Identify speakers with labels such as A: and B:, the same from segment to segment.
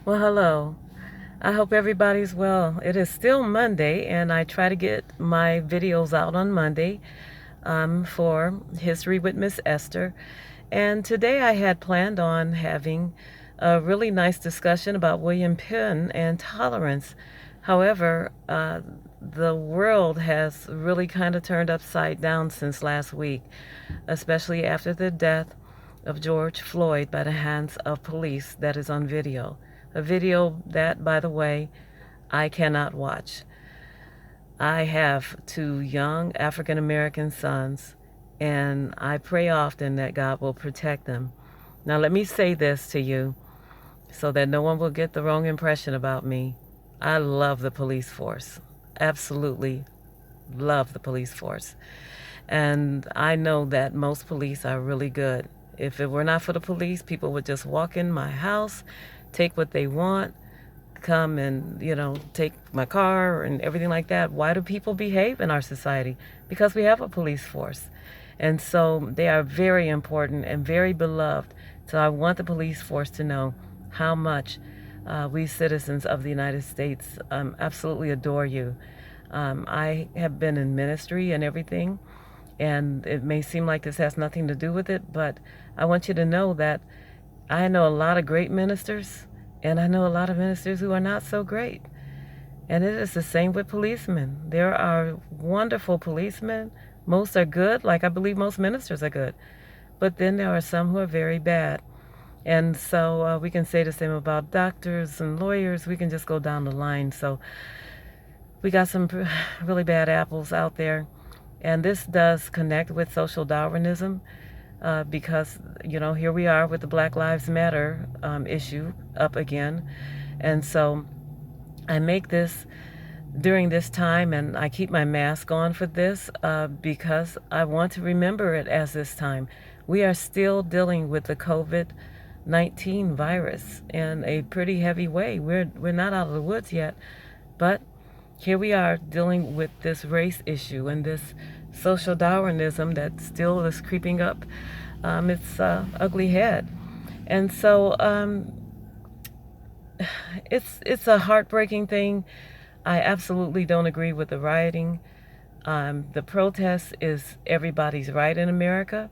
A: Well, hello. I hope everybody's well. It is still Monday, and I try to get my videos out on Monday for History with Miss Esther. And today I had planned on having a really nice discussion about William Penn and tolerance. However, the world has really kind of turned upside down since last week, especially after the death of George Floyd by the hands of police that is on video. A video that, by the way, I cannot watch. I have two young African American sons, and I pray often that God will protect them. Now, let me say this to you so that no one will get the wrong impression about me. I love the police force. Absolutely love the police force. And I know that most police are really good. If it were not for the police, people would just walk in my house, take what they want, come and, take my car and everything like that. Why do people behave in our society? Because we have a police force. And so they are very important and very beloved. So I want the police force to know how much we citizens of the United States absolutely adore you. I have been in ministry and everything, and it may seem like this has nothing to do with it, but I want you to know that I know a lot of great ministers, and I know a lot of ministers who are not so great. And it is the same with policemen. There are wonderful policemen. Most are good, like I believe most ministers are good. But then there are some who are very bad. And so we can say the same about doctors and lawyers. We can just go down the line. So we got some really bad apples out there. And this does connect with social Darwinism because, here we are with the Black Lives Matter issue up again. And so I make this during this time, and I keep my mask on for this because I want to remember it as this time. We are still dealing with the COVID-19 virus in a pretty heavy way. We're not out of the woods yet, but here we are dealing with this race issue and this social Darwinism that still is creeping up its ugly head. And so it's a heartbreaking thing. I absolutely don't agree with the rioting. The protest is everybody's right in America.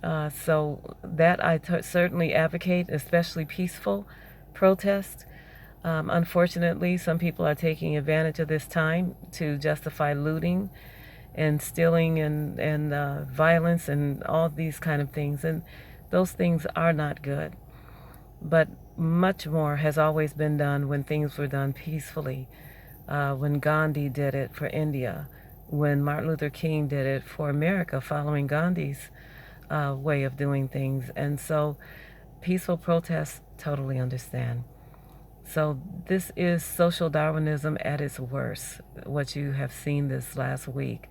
A: So that I certainly advocate, especially peaceful protest. Unfortunately, some people are taking advantage of this time to justify looting and stealing and violence and all these kind of things. And those things are not good. But much more has always been done when things were done peacefully. When Gandhi did it for India, when Martin Luther King did it for America, following Gandhi's way of doing things. And so peaceful protests, totally understand. So this is social Darwinism at its worst, what you have seen this last week.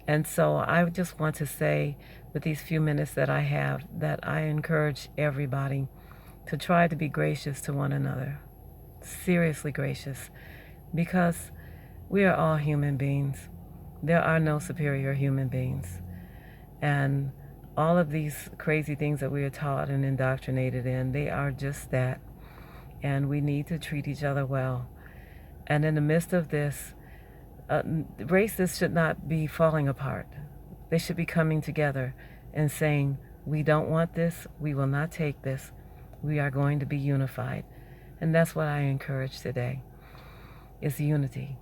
A: And so I just want to say, with these few minutes that I have, that I encourage everybody to try to be gracious to one another. Seriously gracious. Because we are all human beings. There are no superior human beings. And all of these crazy things that we are taught and indoctrinated in, they are just that. And we need to treat each other well. And in the midst of this, races should not be falling apart. They should be coming together and saying, we don't want this, we will not take this, we are going to be unified. And that's what I encourage today, is unity.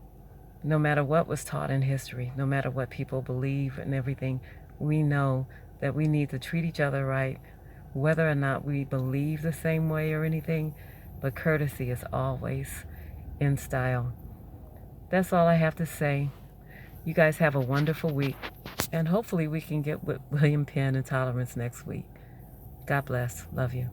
A: No matter what was taught in history, no matter what people believe and everything, we know that we need to treat each other right, whether or not we believe the same way or anything, but courtesy is always in style. That's all I have to say. You guys have a wonderful week, and hopefully we can get with William Penn and tolerance next week. God bless. Love you.